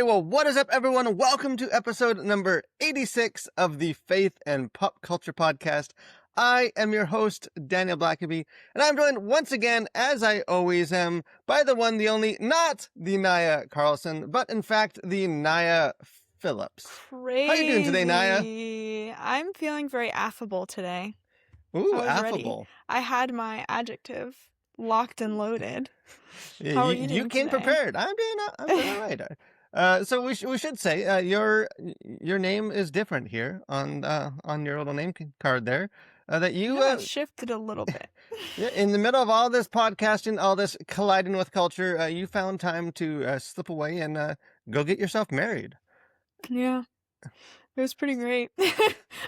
well, what is up, everyone? Welcome to episode number 86 of the Faith and Pop Culture Podcast. I am your host, Daniel Blackaby, and I'm joined once again, as I always am, by the one, the only, not the Nyah Carlson, but in fact, the Nyah Phillips. Crazy. How are you doing today, Nyah? I'm feeling very affable today. Ooh, I was affable. ready. I had my adjective locked and loaded. Yeah, How are you doing you came today? prepared. I'm doing all right. So we should say your name is different here on your little name card there. That you Yeah, shifted a little bit. Yeah, in the middle of all this podcasting, all this colliding with culture, you found time to slip away and go get yourself married. Yeah, it was pretty great.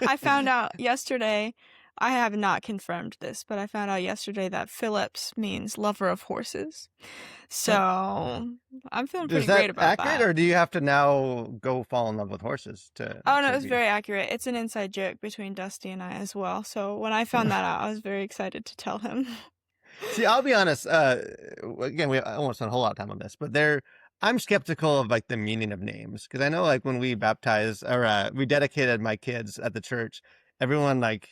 I found out yesterday, I have not confirmed this, but I found out yesterday that Phillips means lover of horses. So I'm feeling pretty great about that. Is that accurate, or do you have to now go fall in love with horses to? Oh no, it was very accurate. It's an inside joke between Dusty and I as well. So when I found that out, I was very excited to tell him. See, I'll be honest. Again, we almost spent a whole lot of time on this, but I'm skeptical of like the meaning of names, because I know like when we baptized or we dedicated my kids at the church, everyone like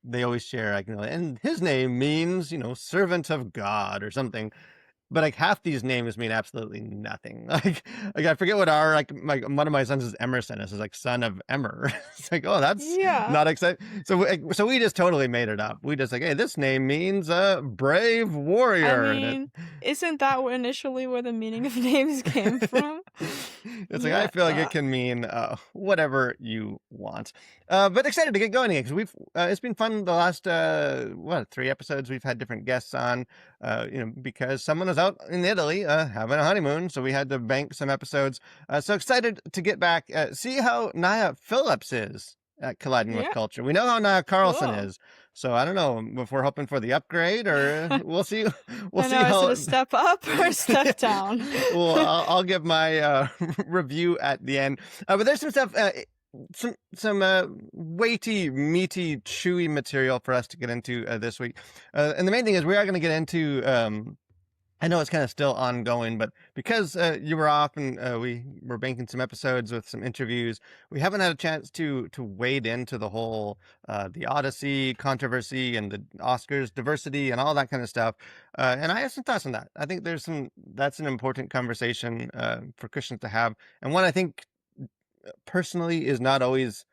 they always share like and his name means servant of God or something. But like half these names mean absolutely nothing. Like I forget what our one of my sons is Emerson. This is like son of Emmer. It's like, oh, that's not exciting. So we just totally made it up. We just like, hey, this name means brave warrior. I mean, isn't that initially where the meaning of names came from? It's like I feel like it can mean whatever you want. But excited to get going here because it's been fun the last 3 episodes. We've had different guests on. Because someone was out in Italy having a honeymoon, so we had to bank some episodes. So excited to get back, see how Nyah Phillips is at Colliding with Culture. We know how Nyah Carlson is, so I don't know if we're hoping for the upgrade or we'll see. We'll see how is it a step up or a step down. Well, I'll give my review at the end. But there's some stuff. Some weighty, meaty, chewy material for us to get into this week. And the main thing is we are going to get into, I know it's kind of still ongoing, but because you were off and we were banking some episodes with some interviews, we haven't had a chance to wade into the whole, the Odyssey controversy and the Oscars diversity and all that kind of stuff. And I have some thoughts on that. I think that's an important conversation for Christians to have. And one I think personally is not always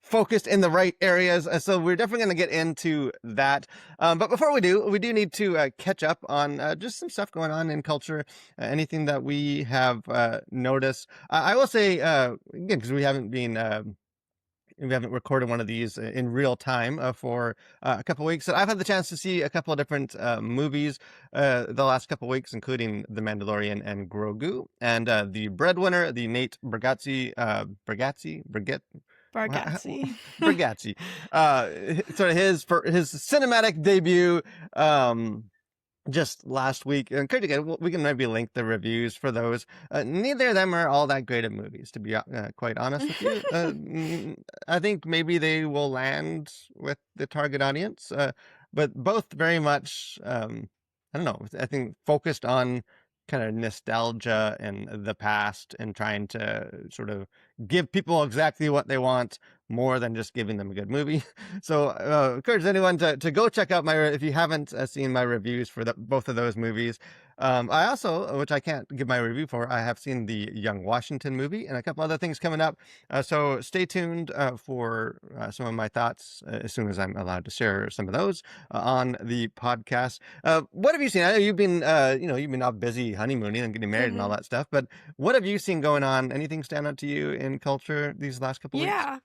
focused in the right areas, so we're definitely going to get into that, but before we do need to catch up on just some stuff going on in culture, anything that we have noticed. I will say again, because we haven't recorded one of these in real time for a couple of weeks. So I've had the chance to see a couple of different movies the last couple of weeks, including The Mandalorian and Grogu, and the Breadwinner, the Nate Bargatze, sort of his cinematic debut. Just last week, and we can maybe link the reviews for those. Neither of them are all that great at movies, to be quite honest with you. I think maybe they will land with the target audience, but both very much, I don't know, I think focused on kind of nostalgia and the past and trying to sort of give people exactly what they want more than just giving them a good movie. So encourage anyone to go check out if you haven't seen my reviews for both of those movies. I also, which I can't give my review for, I have seen the Young Washington movie and a couple other things coming up. So stay tuned for some of my thoughts as soon as I'm allowed to share some of those on the podcast. What have you seen? I know you've been, you've been all busy honeymooning and getting married and all that stuff, but what have you seen going on? Anything stand out to you in culture these last couple weeks? Yeah.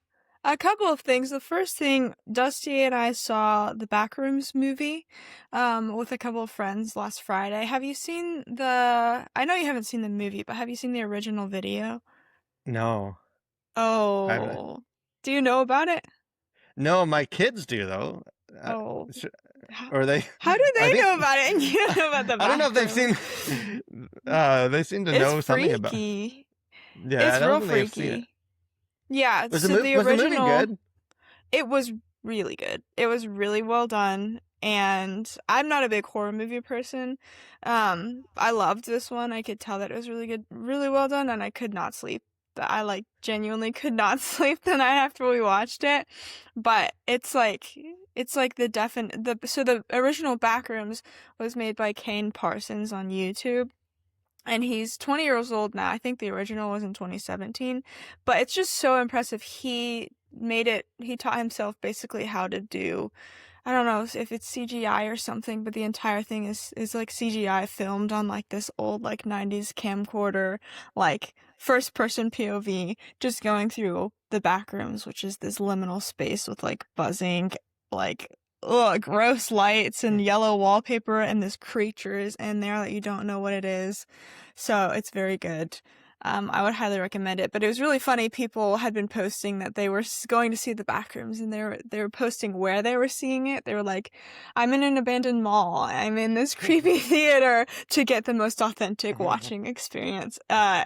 A couple of things. The first thing, Dusty and I saw the Backrooms movie with a couple of friends last Friday. Have you seen I know you haven't seen the movie, but have you seen the original video? No. Oh. Do you know about it? No, my kids do, though. Oh. Or they? How do they know about it and you know about the Backrooms? I don't know if they've seen... they seem to know something about it. Yeah, it's real freaky. Yeah, was the movie good? It was really good. It was really well done, and I'm not a big horror movie person. I loved this one. I could tell that it was really good, really well done, and I could not sleep. I like genuinely could not sleep the night after we watched it. But it's like the original Backrooms was made by Kane Parsons on YouTube. And he's 20 years old now. I think the original was in 2017. But it's just so impressive. He taught himself basically how to do, I don't know if it's CGI or something, but the entire thing is like CGI filmed on like this old like 90s camcorder, like first person POV, just going through the back rooms, which is this liminal space with like buzzing, like gross lights and yellow wallpaper, and this creature is in there that you don't know what it is. So it's very good. I would highly recommend it. But it was really funny. People had been posting that they were going to see the Backrooms, and they were posting where they were seeing it. They were like, "I'm in an abandoned mall. I'm in this creepy theater," to get the most authentic watching experience.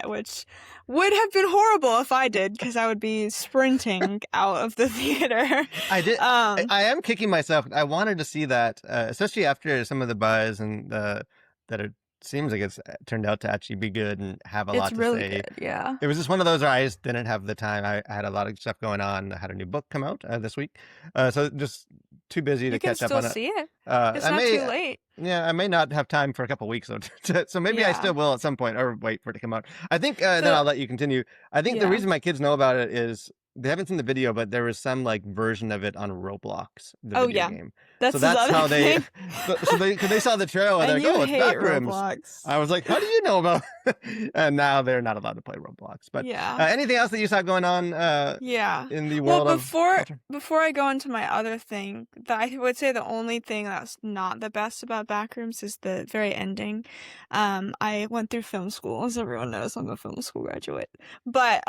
Which would have been horrible if I did, because I would be sprinting out of the theater. I did. I am kicking myself. I wanted to see that, especially after some of the buzz and that it seems like it's turned out to actually be good and have a lot to really say. Good, yeah. It was just one of those where I just didn't have the time. I had a lot of stuff going on. I had a new book come out this week, so just too busy to catch up on it. You can still see it. It's not too late. Yeah, I may not have time for a couple weeks, so maybe I still will at some point, or wait for it to come out. I think then I'll let you continue. I think the reason my kids know about it is they haven't seen the video, but there was some like version of it on Roblox, the video game. That's how thing. they saw the trailer and they're like, "Oh, it's Backrooms." Roblox. I was like, "How do you know about?" And now they're not allowed to play Roblox. But anything else that you saw going on? In the world of culture? Before I go into my other thing, that I would say the only thing that's not the best about Backrooms is the very ending. I went through film school, as everyone knows. I'm a film school graduate, but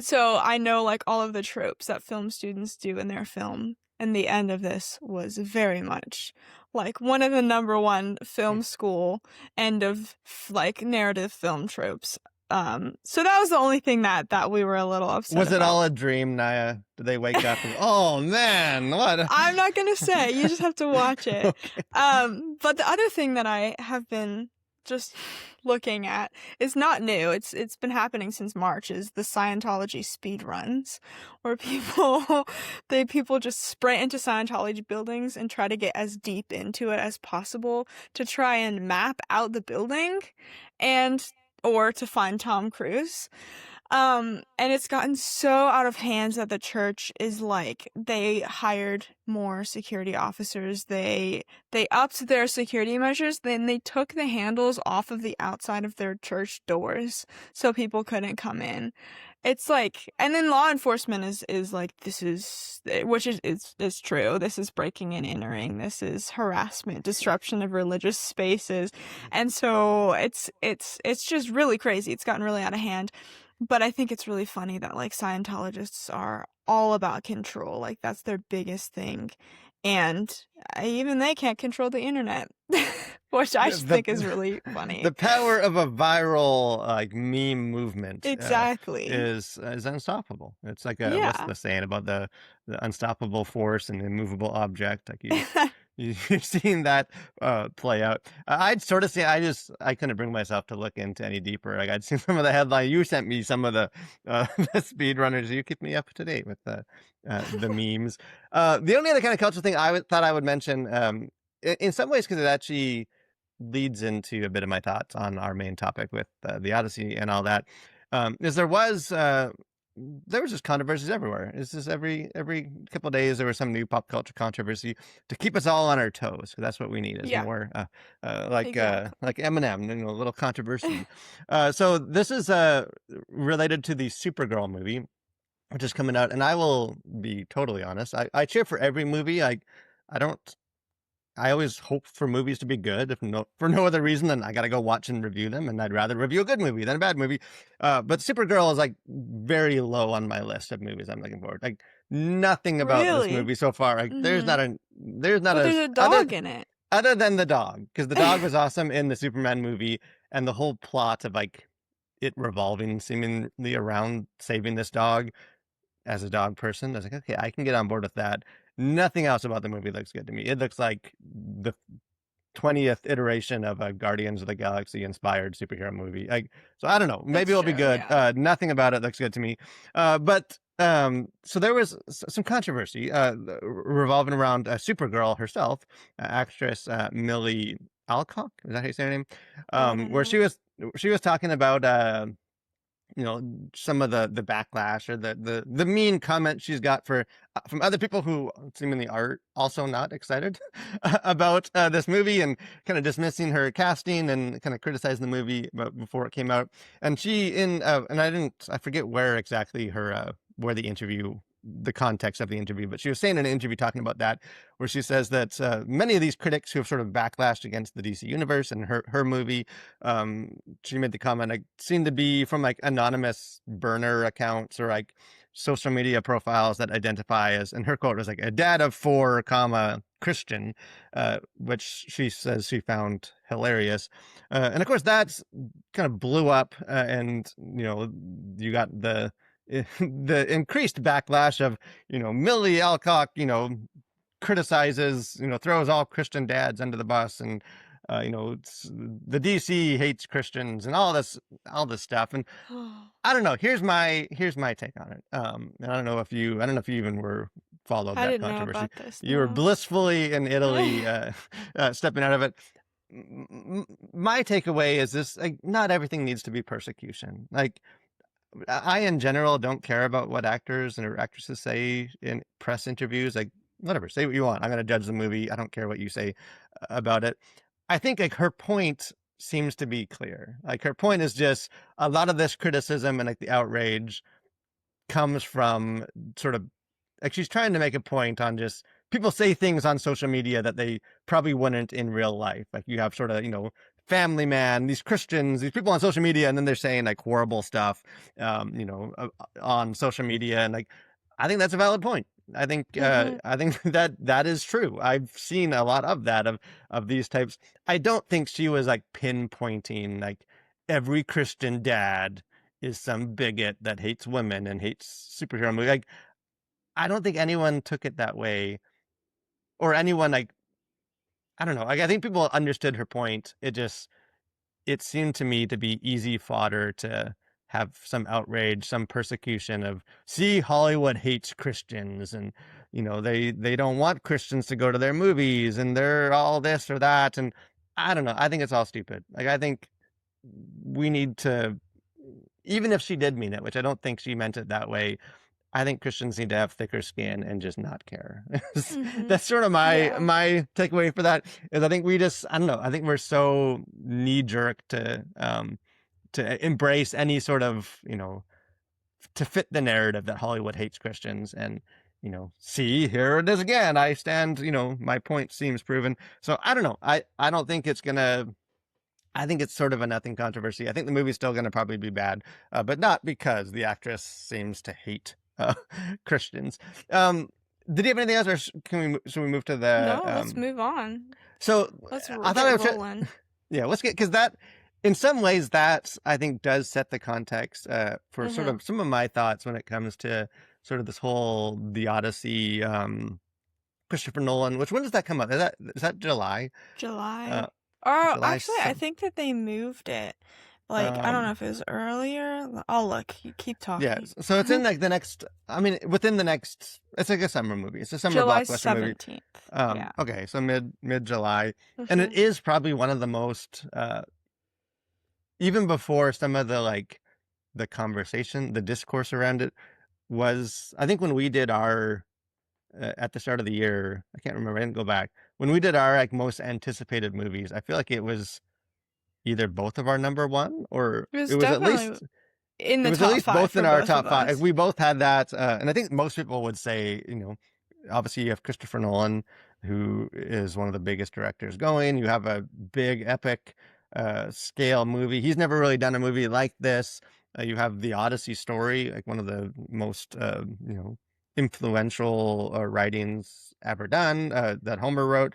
so I know like all of the tropes that film students do in their film, and the end of this was very much like one of the number one film school end of like narrative film tropes. So that was the only thing that we were a little upset Was it about. all a dream, Nyah? Did they wake up and, oh man, what? I'm not gonna say. You just have to watch it. Okay. But the other thing that I have been just looking at is not new. It's been happening since March, is the Scientology speed runs, where people just sprint into Scientology buildings and try to get as deep into it as possible to try and map out the building or to find Tom Cruise. And it's gotten so out of hands that the church is like, they hired more security officers. They upped their security measures. Then they took the handles off of the outside of their church doors so people couldn't come in. It's like, and then law enforcement is like, this is, which is true. This is breaking and entering. This is harassment, disruption of religious spaces. And so it's just really crazy. It's gotten really out of hand. But I think it's really funny that like Scientologists are all about control. Like that's their biggest thing. And even they can't control the internet, which I think is really funny. The power of a viral like meme movement exactly is unstoppable. It's like what's the saying about the unstoppable force and immovable object? Like you've seen that play out. I'd sort of say I couldn't bring myself to look into any deeper. Like I'd seen some of the headlines. You sent me some of the speedrunners. You keep me up to date with the memes. The only other kind of cultural thing I thought I would mention, in some ways, because it actually leads into a bit of my thoughts on our main topic with the Odyssey and all that, is there was just controversies everywhere. It's just every couple of days there was some new pop culture controversy to keep us all on our toes. That's what we need is more like Eminem, a little controversy. So this is related to the Supergirl movie, which is coming out, and I will be totally honest. I cheer for every movie. I always hope for movies to be good, for no other reason than I got to go watch and review them, and I'd rather review a good movie than a bad movie. But Supergirl is like very low on my list of movies I'm looking forward. Like nothing about this movie so far. Like there's a dog in it. Other than the dog, because the dog was awesome in the Superman movie, and the whole plot of like it revolving seemingly around saving this dog as a dog person, I was like, okay, I can get on board with that. Nothing else about the movie looks good to me. It looks like the 20th iteration of a Guardians of the Galaxy inspired superhero movie. Like, so I don't know. Maybe That's it'll be true, good. yeah. Nothing about it looks good to me. But so there was some controversy revolving around Supergirl herself, actress Millie Alcock. Is that how you say her name? Oh, I don't Where know. she was talking about you know, some of the backlash or the mean comment she's got for from other people who seemingly are also not excited about this movie, and kind of dismissing her casting and kind of criticizing the movie before it came out. And she and I forget where exactly her where the context of the interview, but she was saying in an interview talking about that, where she says that many of these critics who have sort of backlashed against the DC universe and her movie, she made the comment, like, seem to be from like anonymous burner accounts or like social media profiles that identify as, and her quote was like, a dad of four, comma, Christian, which she says she found hilarious. And of course that's kind of blew up, and you know, you got the the increased backlash of, you know, Millie Alcock, you know, criticizes, you know, throws all Christian dads under the bus, and you know, the DC hates Christians and all this stuff. And I don't know. Here's my take on it. And I don't know if you even were followed I that didn't know controversy. about this, You were no. blissfully in Italy, stepping out of it. My takeaway is this: like, not everything needs to be persecution. Like, I in general don't care about what actors or actresses say in press interviews. Like, whatever, say what you want. I'm going to judge the movie. I don't care what you say about it. I think like her point seems to be clear. Like, her point is just a lot of this criticism and like the outrage comes from sort of like, she's trying to make a point on just people say things on social media that they probably wouldn't in real life. Like, you have sort of, you know, family man, these Christians, these people on social media, and then they're saying like horrible stuff, you know, on social media. And like, I think that's a valid point. Mhm. I think that is true. I've seen a lot of that, of these types. I don't think she was like pinpointing like every Christian dad is some bigot that hates women and hates superhero movies. Like, I don't think anyone took it that way, or anyone like, I don't know. Like, I think people understood her point. It seemed to me to be easy fodder to have some outrage, some persecution of, see, Hollywood hates Christians, and you know, they don't want Christians to go to their movies, and they're all this or that. And I don't know. I think it's all stupid. Like, I think we need to, even if she did mean it, which I don't think she meant it that way, I think Christians need to have thicker skin and just not care. Mhm. That's sort of Yeah. my takeaway for that. Is I think we just, I don't know. I think we're so knee jerk to embrace any sort of, you know, to fit the narrative that Hollywood hates Christians. And, you know, see, here it is again. I stand, you know, my point seems proven. So I don't know. I don't think it's gonna. I think it's sort of a nothing controversy. I think the movie's still going to probably be bad, but not because the actress seems to hate Christians. Did you have anything else, or should we move to the? No, let's move on. So Let's I thought get I would. rolling. Yeah, let's get, because that, in some ways, that I think does set the context for sort Mhm. of some of my thoughts when it comes to sort of this whole the Odyssey, Christopher Nolan. When does that come out? Is that July? Uh, July. Oh, July actually, I some. think that they moved it. Like, I don't know Um, if it was earlier. I'll look. You keep Yeah, talking. so it's in like the next. I mean, within the next. It's like a summer movie. It's a summer July blockbuster movie. 17th. Yeah. Okay, so mid July, and it Mhm. is probably one of the most. Even before some of the like the conversation, the discourse around it was. I think when we did our at the start of the year, I can't remember. I didn't go back. When we did our like most anticipated movies, I feel like it was either both of our number one, or It was definitely in it the was at top least 5 both in for our both of top five. us. We both had that, and I think most people would say, you know, obviously you have Christopher Nolan, who is one of the biggest directors going. You have a big epic scale movie. He's never really done a movie like this. You have the Odyssey story, like one of the most you know, influential writings ever done, that Homer wrote.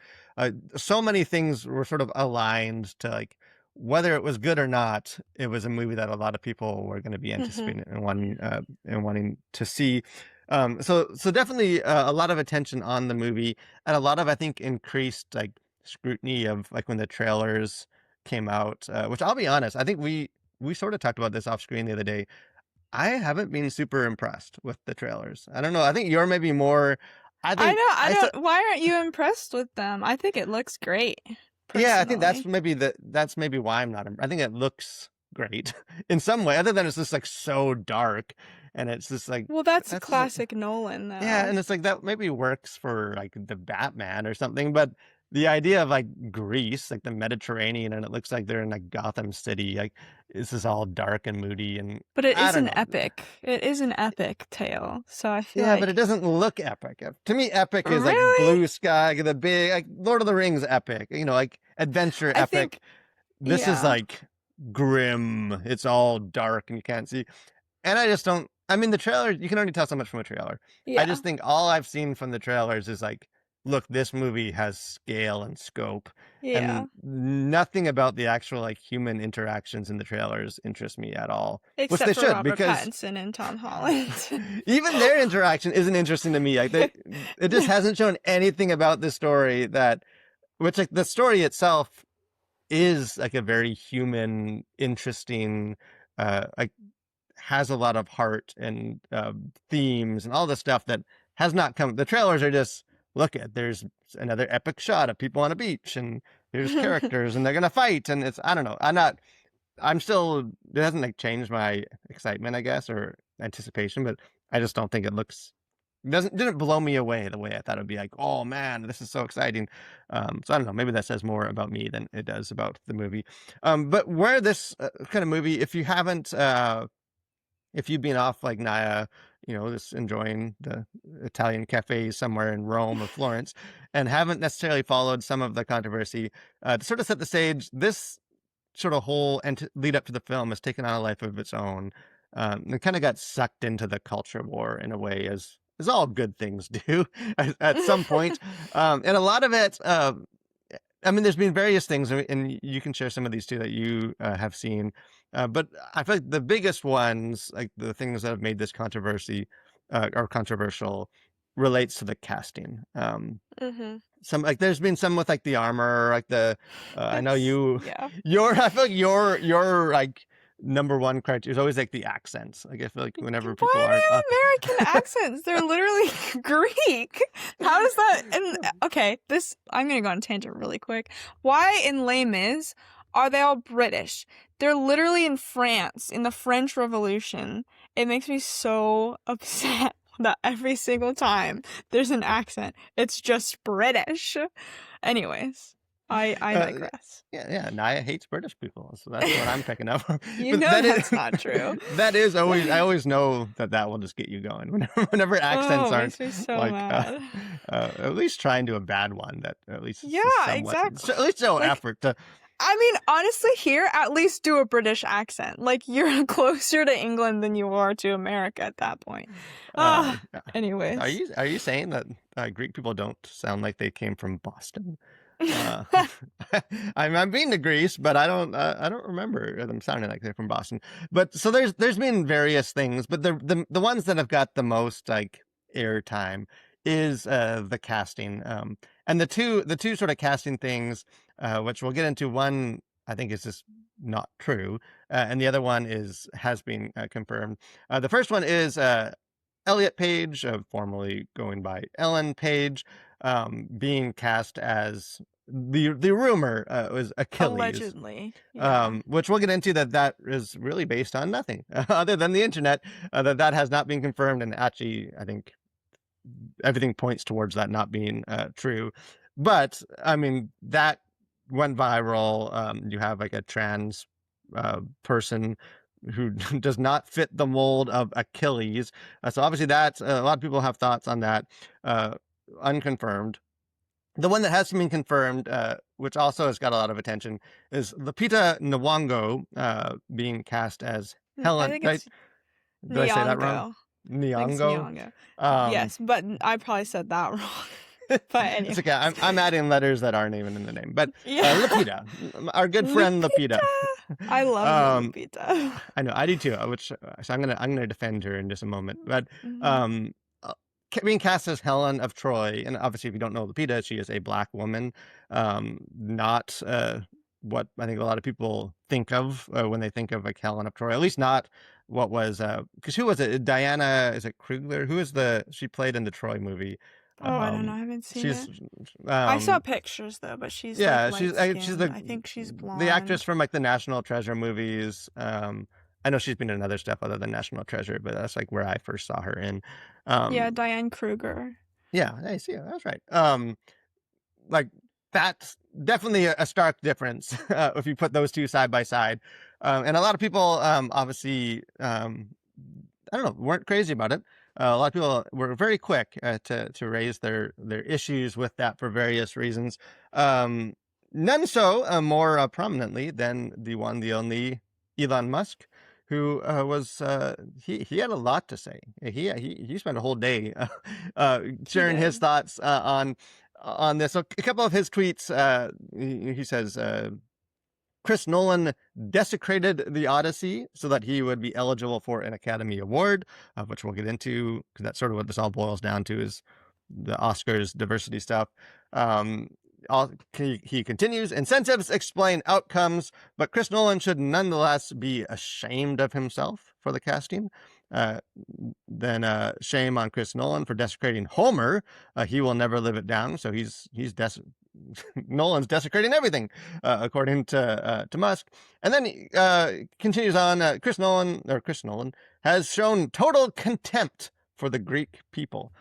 So many things were sort of aligned to like, whether it was good or not, it was a movie that a lot of people were going to be Mhm. anticipating and wanting to see. So definitely a lot of attention on the movie, and a lot of, I think, increased like scrutiny of like when the trailers came out. Which I'll be honest, I think we sort of talked about this off screen the other day. I haven't been super impressed with the trailers. I don't know. I think you're maybe more. I I think know. I I still. don't. Why aren't you impressed with them? I think it looks great, Yeah, I think personally. that's maybe why I'm not. I think it looks great in some way, other than it's just like so dark, and it's just like Well, that's that's just, classic Nolan, yeah, though. and it's like that maybe works for like the Batman or something, but the idea of like Greece, like the Mediterranean, and it looks like they're in like Gotham City, like this is all dark and moody, and But it I is don't an know. epic. It is an epic tale. So I feel Yeah, but it like, doesn't look epic. To me, epic is like really? blue sky, the big, like Lord of the Rings epic, like adventure I think, epic. This is yeah, like grim. It's all dark and you can't see. And I just don't. I mean, the trailer, you can only tell so much from a trailer. I yeah, just think all I've seen from the trailers is like, look, this movie has scale and scope, yeah. and nothing about the actual like human interactions in the trailers interest me at all. Which they Except for should, Robert because Pattinson and Tom Holland. even their interaction isn't interesting to me. Like it just hasn't shown anything about the story that, which like the story itself is like a very human, interesting, like has a lot of heart and themes and all the stuff that has not come. The trailers are just look at there's another epic shot of people on a beach and there's characters and they're gonna fight and it's I don't know. I'm still it hasn't like changed my excitement I guess or anticipation, but I just don't think it looks didn't blow me away the way I thought it would be like, oh man, this is so exciting. So I don't know, maybe that says more about me than it does about the movie. But where this kind of movie, if you've been off like Nyah, just enjoying the Italian cafes somewhere in Rome or Florence, and haven't necessarily followed some of the controversy, to sort of set the stage, this sort of whole lead up to the film has taken on a life of its own. And kind of got sucked into the culture war in a way, as all good things do at some point. And a lot of it, I mean, there's been various things, and you can share some of these too that you have seen. But I feel like the biggest ones, like the things that have made this controversy or controversial, relates to the casting. hmm Some like there's been some with like the armor, like the I know It's, yeah. I feel like your like number one criteria is always like the accents. Like I feel like whenever Why people do aren't they have American accents? They're literally Greek. How does that? And okay, I'm gonna go on a tangent really quick. Why in Les Mis are they all British? They're literally in France in the French Revolution. It makes me so upset that every single time there's an accent, it's just British. Anyways, I uh, digress. yeah, Naya hates British people, so that's what I'm picking up. You But know that that's is not true. that is always I always know that will just get you going whenever Oh, accents it aren't makes me so like mad. at least try and do a bad one that at least Yeah, is somewhat exactly. at least show Like, effort to I mean, honestly, here, at least do a British accent. Like, you're closer to England than you are to America at that point. uh, Ah, anyways. are you saying that Greek people don't sound like they came from Boston? Uh, I'm being to Greece, but I don't remember them sounding like they're from Boston. But so there's been various things, but the ones that have got the most like airtime is the casting. And the two sort of casting things, which we'll get into. One I think is just not true, and the other one has been confirmed. The first one is Elliot Page, formerly going by Ellen Page, being cast as the rumor was Achilles, Allegedly. Yeah. which we'll get into that is really based on nothing other than the internet. That has not been confirmed, and actually, I think everything points towards that not being true. But I mean, that went viral. You have like a trans person who does not fit the mold of Achilles. So obviously that's a lot of people have thoughts on that, unconfirmed. The one that has been confirmed, which also has got a lot of attention, is Lupita Nyong'o being cast as I Helen. think Right? it's Did I say that wrong? Nyong'o. I think it's Nyong'o. Nyong'o. Um, Yes, but I probably said that wrong. But it's okay. anyways. I'm adding letters that aren't even in the name. But Yeah. Lupita, our good friend Lupita. Lupita. I love me Um, Lupita. I know I do too. So I'm gonna defend her in just a moment. But Mhm. um, being cast as Helen of Troy, and obviously, if you don't know Lupita, she is a black woman, not what I think a lot of people think of when they think of like Helen of Troy. At least not what was because who was it? Diana, is it Krugler? Who is she played in the Troy movie? Oh, I don't know. Um, I haven't seen she's it. I saw um, pictures though, but she's like yeah, light she's skinned. I think she's the actress blonde. from like the National Treasure movies. I know she's been in other stuff other than National Treasure, but that's like where I first saw her in. Yeah, Um, Diane Kruger. yeah, I see. That's right. Like that's definitely a stark difference if you put those two side by side. And a lot of people, obviously, I don't know, weren't crazy about it. A lot of people were very quick to raise their issues with that for various reasons. Um, None so more prominently than the only Elon Musk, who was he had a lot to say. He spent a whole day He sharing his did. thoughts on this. So a couple of his tweets, he says. Chris Nolan desecrated the Odyssey so that he would be eligible for an Academy Award, which we'll get into because that's sort of what this all boils down to is the Oscars diversity stuff. Um, he continues, incentives explain outcomes, but Chris Nolan should nonetheless be ashamed of himself for the casting. Uh, then shame on Chris Nolan for desecrating Homer. He will never live it down. So he's Nolan's desecrating everything, according to Musk. And then he continues on. Chris Nolan has shown total contempt for the Greek people.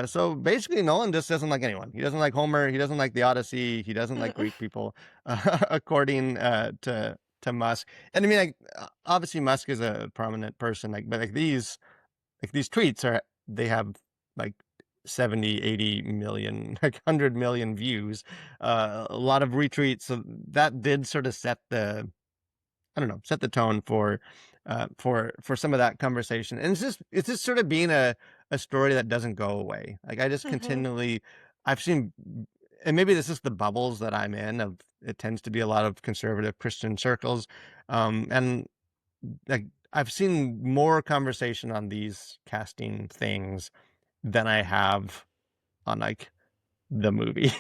So basically, Nolan just doesn't like anyone. He doesn't like Homer. He doesn't like the Odyssey. He doesn't like Greek people, according to Musk. And I mean, like, obviously, Musk is a prominent person. But these tweets they have like 70, 80 million, like 100 million views, a lot of retweets. So that did sort of set the tone for some of that conversation. And it's just sort of being a story that doesn't go away. Like I just Mm-hmm. continually, I've seen, and maybe this is the bubbles that I'm in of, it tends to be a lot of conservative Christian circles. And like I've seen more conversation on these casting things than I have on like the movie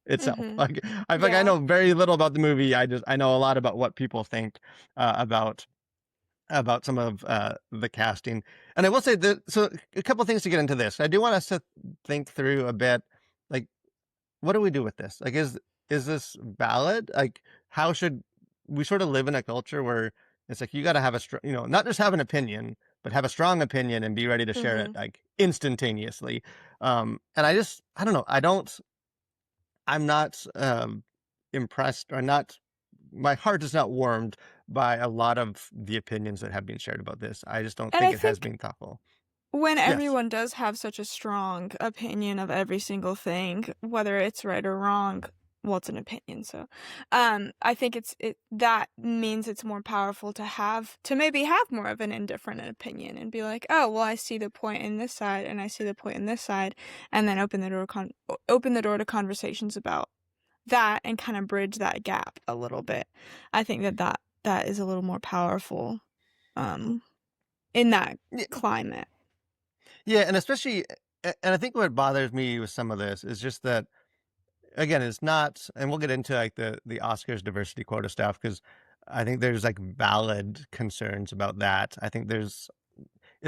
itself. Mm-hmm. Like I feel like I Yeah. know very little about the movie. I know a lot about what people think about some of the casting. And I will say that so a couple of things to get into this. I do want us to think through a bit, like what do we do with this? Like is this valid? Like how should we sort of live in a culture where it's like you got to have not just have an opinion, but have a strong opinion and be ready to share it Mm-hmm. like instantaneously. And I don't know. I'm not impressed or not. My heart is not warmed by a lot of the opinions that have been shared about this. I just don't And think I it has think been thoughtful. when Yes. everyone does have such a strong opinion of every single thing, whether it's right or wrong, well, it's an opinion, so I think it that means it's more powerful to maybe have more of an indifferent opinion and be like, oh, well, I see the point in this side and I see the point in this side, and then open the door to conversations about that and kind of bridge that gap a little bit. I think that is a little more powerful um in that Yeah, climate. yeah, and especially, and I think what bothers me with some of this is just that again, it's not, and we'll get into like the Oscars diversity quota stuff because I think there's like valid concerns about that. I think it's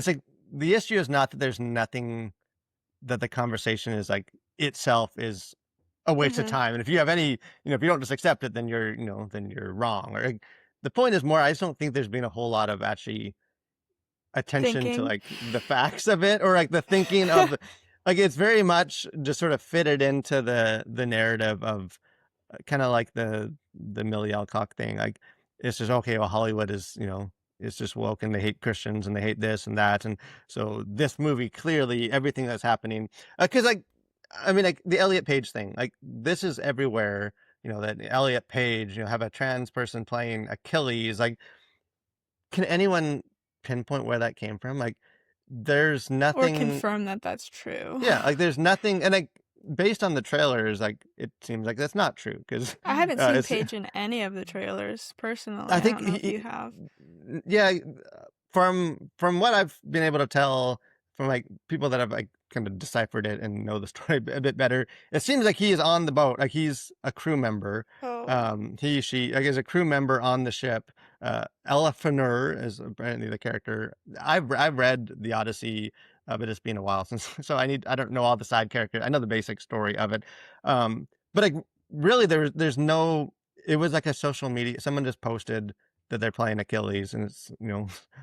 like the issue is not that there's nothing that the conversation is like itself is a waste of Mhm. time. And if you have any, if you don't just accept it, then then you're wrong. Or like, the point is more, I just don't think there's been a whole lot of actually attention to Thinking. like the facts of it or like the thinking of like it's very much just sort of fitted into the narrative of kind of like the Millie Alcock thing. Like it's just okay. Well, Hollywood is it's just woke and they hate Christians and they hate this and that, and so this movie clearly everything that's happening because like I mean like the Elliot Page thing like this is everywhere. That Elliot Page have a trans person playing Achilles. Like can anyone pinpoint where that came from? Like there's Or nothing. confirm that that's true. Yeah, like there's nothing, and like based on the trailers, like it seems like that's not true because I haven't seen it's. Paige in any of the trailers personally. I I think don't know if you have. yeah, from what I've been able to tell from like people that have like kind of deciphered it and know the story a bit better, it seems like he is on the boat, like he's a crew member. Oh. She, like, is a crew member on the ship. Elefanur is apparently the character. I've read the Odyssey, but it's been a while since, so I don't know all the side characters. I know the basic story of it, but like really, there's no. It was like a social media. Someone just posted that they're playing Achilles, and it's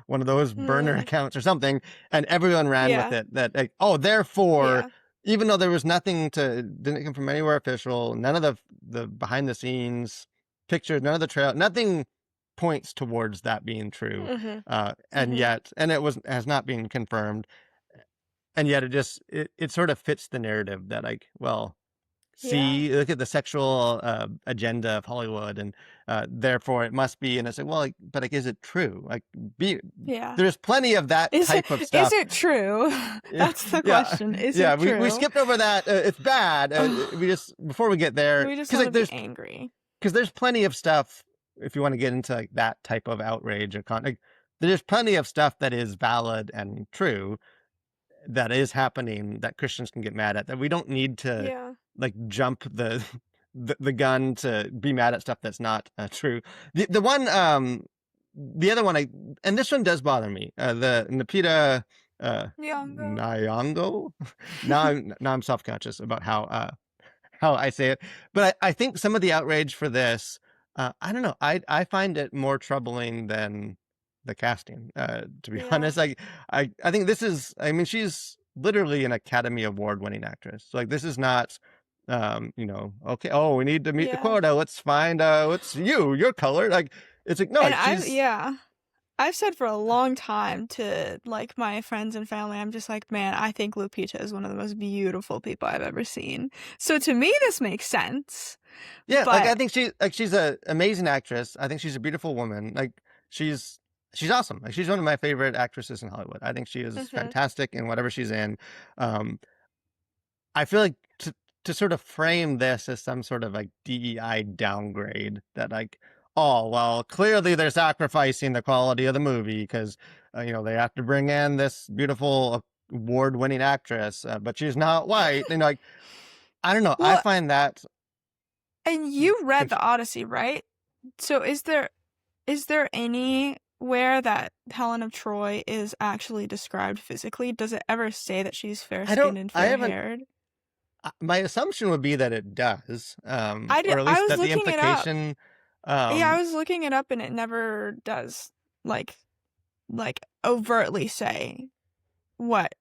one of those burner Mm. accounts or something, and everyone ran with Yeah. it. That like, oh, therefore, Yeah. even though there was nothing didn't come from anywhere official, none of the behind the scenes pictures, none of the trail, nothing points towards that being true. Mhm. And Mhm. yet, and has not been confirmed, and yet it sort of fits the narrative that like, well, Yeah. see, look at the sexual agenda of Hollywood, and therefore it must be. And it's like, well, like, but like, is it true? Like, be Yeah. there's plenty of that Is it type of is stuff. it true? Yeah, That's the yeah, question. Is yeah. it We true? skipped over that. It's bad. We just before we get there, We just because want to like be angry. there's plenty of stuff. If you want to get into like that type of outrage or like, there's plenty of stuff that is valid and true that is happening that Christians can get mad at, that we don't need to Yeah. like jump the gun to be mad at stuff that's not true. The one the other one, and this one does bother me. The Lupita Nyong'o. Nyong'o. Now I'm self-conscious about how I say it, but I think some of the outrage for this, I don't know. I find it more troubling than the casting. To be Yeah. honest, I think this is. I mean, she's literally an Academy Award winning actress. So, like, this is not. Okay. Oh, we need to meet the Yeah. quota. Let's find. What's your color? Like, it's like no. And Like, she's. I've said for a long time to like my friends and family, I'm just like, man, I think Lupita is one of the most beautiful people I've ever seen. So to me, this makes sense. Yeah, like I But think she's an amazing actress. I think she's a beautiful woman. Like she's she's awesome. Like she's one of my favorite actresses in Hollywood. I think she is mhm. fantastic in whatever she's in. Um, I feel like to sort of frame this as some sort of like DEI downgrade, that like, oh well, clearly they're sacrificing the quality of the movie because they have to bring in this beautiful award-winning actress, but she's not white. Like, I don't know. I Well, find that and you read the conf- Odyssey, right? So is there anywhere that Helen of Troy is actually described physically? Does it ever say that she's fair I don't. skinned and I fair haven't. haired? My assumption would be that it does, or at I least was that the looking it up. implication. Yeah, I Um, was looking it up and it never does like overtly say what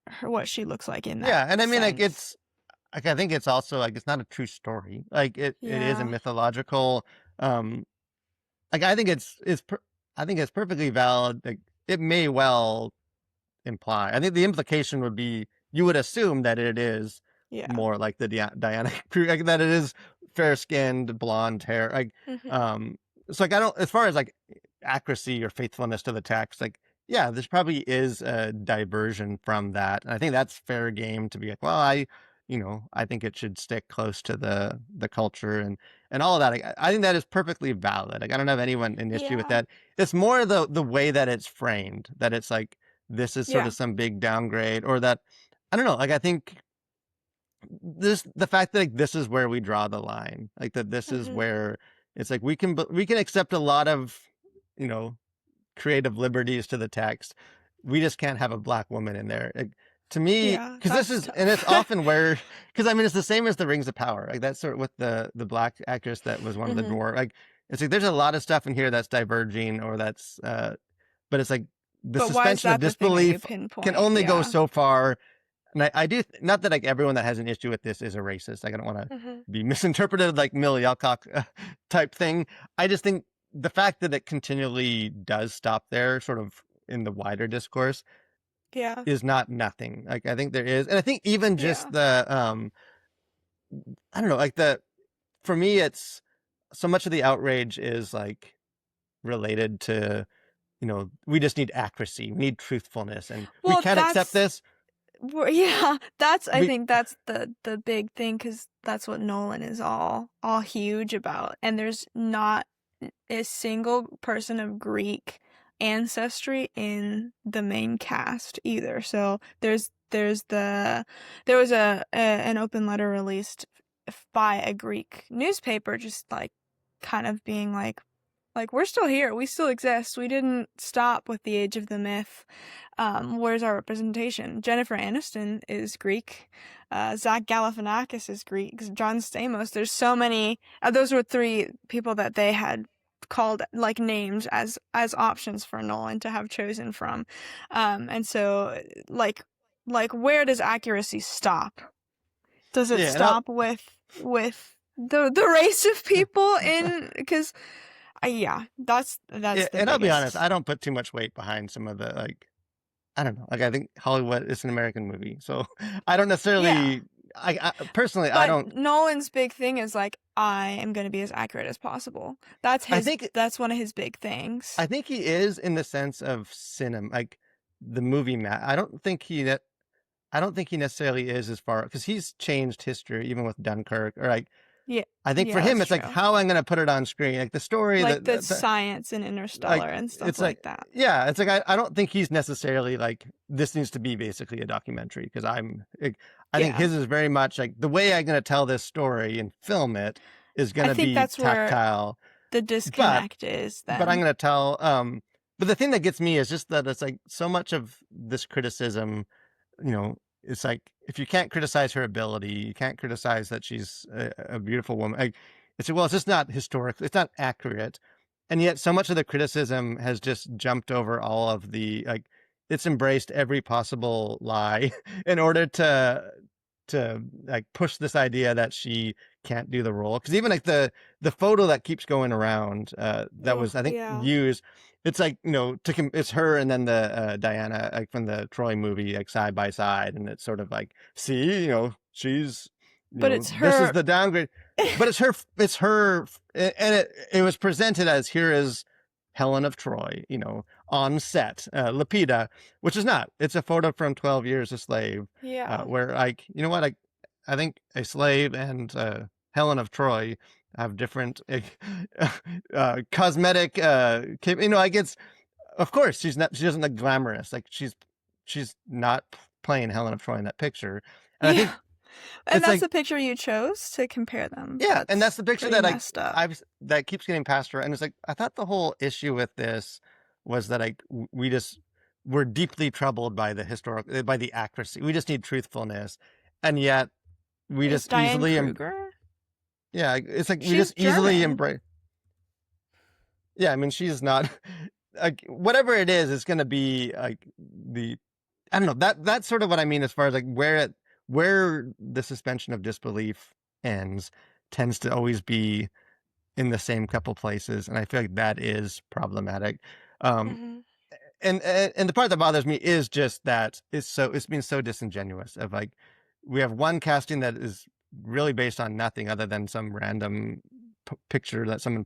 she looks like in that yeah, and I mean, like sense. it's like I think it's also like it's not a true story. Like it is a Yeah. mythological. Um, like I think it's perfectly valid. Like it may well imply. I think the implication would be you would assume that it is Yeah. more like the Diana crew, like that it is fair skinned, blonde hair. Like, Mhm. um, so like I don't, as far as like accuracy or faithfulness to the text, like, yeah, this probably is a diversion from that. And I think that's fair game to be like, well, I think it should stick close to the culture and all of that. Like, I think that is perfectly valid. Like, I don't have anyone an issue with Yeah. that. It's more the way that it's framed, that it's like, this is sort Yeah. of some big downgrade, or that I don't know. Like I think the fact that like this is where we draw the line, like that this is Mhm. where it's like we can accept a lot of you know creative liberties to the text. We just can't have a black woman in there. To me, Yeah, because this that's is, and it's tough. often where, because I mean, it's the same as the Rings of Power. Like that's sort of with the black actress that was one of the Mhm. dwarf. Like it's like there's a lot of stuff in here that's diverging, or that's, but it's like the But why is suspension of that the thing that you disbelief can pinpoint? only go Yeah. so far. And I do not that like everyone that has an issue with this is a racist. Like I don't want to Mhm. be misinterpreted like Millie Alcock type thing. I just think the fact that it continually does stop there, sort of in the wider discourse, Yeah. is not nothing. Like I think there is, and I think even just Yeah. the I don't know, like for me, it's so much of the outrage is like related to we just need accuracy, we need truthfulness, and we Well, can't accept this. yeah, I We think that's the big thing cuz that's what Nolan is all huge about. And there's not a single person of Greek ancestry in the main cast either. So there was an open letter released by a Greek newspaper, just like kind of being like we're still here, we still exist, we didn't stop with the age of the myth. Where's our representation? Jennifer Aniston is Greek. Zach Galifianakis is Greek. John Stamos. There's so many. Those were 3 people that they had called, like, named as options for Nolan to have chosen from. And so like where does accuracy stop? Does it Yeah, stop with the race of people in? Because yeah, that's yeah, the and I'll be honest, biggest. I don't put too much weight behind some of the, like, I don't know. Like, I think Hollywood is an American movie, so I don't Yeah. necessarily. I personally, I But don't. Nolan's big thing is like, I am going to be as accurate as possible. I think. That's one of his big things. I think he is in the sense of cinema, like the movie. I don't think he. I don't think he necessarily is as far because he's changed history, even with Dunkirk. Or like, Yeah. I think for Yeah, him, that's it's like true. how I'm going to put it on screen, like the story Like the that science and like Interstellar and stuff it's like like that. yeah, it's like I don't think he's necessarily like this needs to be basically a documentary because I think Yeah. his is very much like the way I'm going to tell this story and film it is going I to think be that's where tactile, the but disconnect is I'm then. going to tell but the thing that gets me is just that it's like so much of this criticism, it's like if you can't criticize her ability, you can't criticize that she's a beautiful woman. Like, it's well, it's just not historic, it's not accurate, and yet so much of the criticism has just jumped over all of the like, it's embraced every possible lie in order to like push this idea that she can't do the role. Because even like the photo that keeps going around that Oh, was I think yeah. used, it's like it's her and then the Diana like from the Troy movie like side by side, and it's sort of like, see, she's But it's this is her. the downgrade, but it's her, and it was presented as here is Helen of Troy, on set, Lupita, which is not. It's a photo from 12 Years a Slave, Yeah. where like, you know what, I think a slave and Helen of Troy have different cosmetic, like it's, of course she doesn't look glamorous, like she's not playing Helen of Troy in that picture, and I think Yeah. And it's that's like the picture you chose to compare them. yeah, and that's That's the picture pretty that like messed up. that keeps getting passed around. And it's like I thought the whole issue with this was that like we just we're deeply troubled by the by the accuracy. We just need truthfulness, and yet we Is just Diane easily Kruger? yeah, it's like we She's just easily German. embrace. Yeah, I mean she's not like whatever it is. It's gonna be like the I don't know, that's sort of what I mean as far as like where the suspension of disbelief ends tends to always be in the same couple places, and I feel like that is problematic. Um, Hmm. and the part that bothers me is just that it's been so disingenuous. Of like, we have one casting that is really based on nothing other than some random picture that some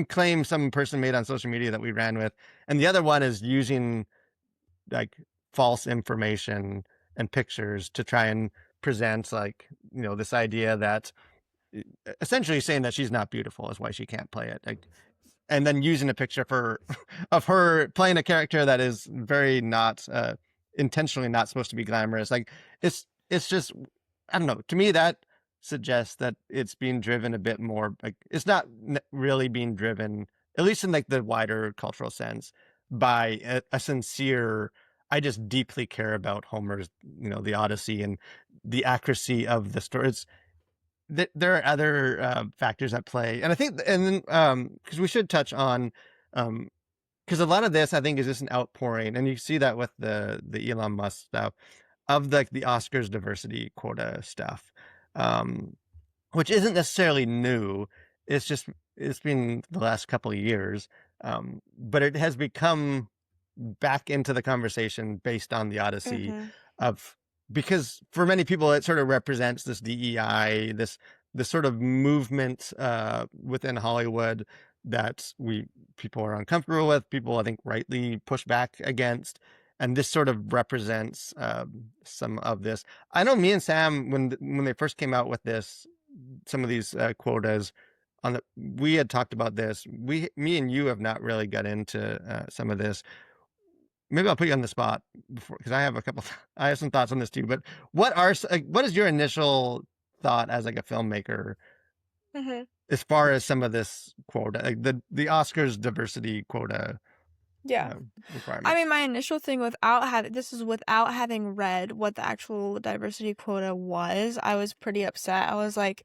claim some person made on social media that we ran with, and the other one is using like false information and pictures to try and present like this idea that essentially saying that she's not beautiful is why she can't play it, like, and then using a picture of her playing a character that is very not intentionally not supposed to be glamorous. Like it's just I don't know. To me, that suggests that it's being driven a bit more. Like it's not really being driven, at least in like the wider cultural sense, by a sincere. I just deeply care about Homer's, the Odyssey and the accuracy of the story. There are other factors at play, and I think, and then because we should touch on, because a lot of this I think is just an outpouring, and you see that with the Elon Musk stuff of the Oscars diversity quota stuff, um, which isn't necessarily new. It's just it's been the last couple of years, but it has become back into the conversation based on the Odyssey Hmm. of because for many people it sort of represents this DEI, this sort of movement within Hollywood that we people are uncomfortable with, people I think rightly push back against, and this sort of represents some of this. I know me and Sam when they first came out with this, some of these quotas we had talked about this. Me and you have not really got into some of this. maybe I'll put you on the spot before, because I have a couple. I have some thoughts on this too. But what is your initial thought as like a filmmaker Hmm. as far as some of this quota, like the Oscars diversity quota Yeah. I requirements? mean, my initial thing this is without having read what the actual diversity quota was. I was pretty upset. I was like,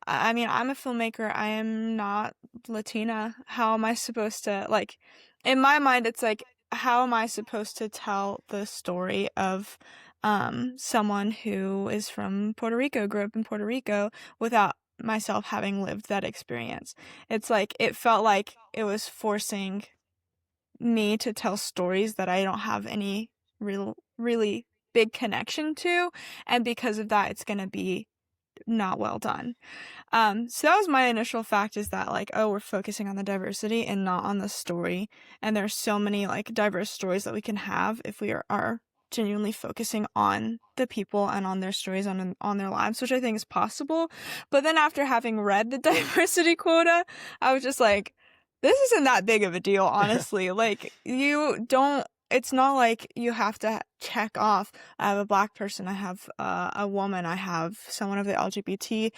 I mean, I'm a filmmaker. I am not Latina. How am I supposed to, like, in my mind, it's like, how am I supposed to tell the story of someone who is from Puerto Rico, grew up in Puerto Rico, without myself having lived that experience? It's like, it felt like it was forcing me to tell stories that I don't have any really big connection to, and because of that, it's gonna be not well done. So that was my initial fact, is that like, oh, we're focusing on the diversity and not on the story. And there's so many like diverse stories that we can have if we are genuinely focusing on the people and on their stories, on their lives, which I think is possible. But then after having read the diversity quota, I was just like, this isn't that big of a deal, honestly. Like, you don't, it's not like you have to check off, I have a black person, I have a woman, I have someone of the LGBT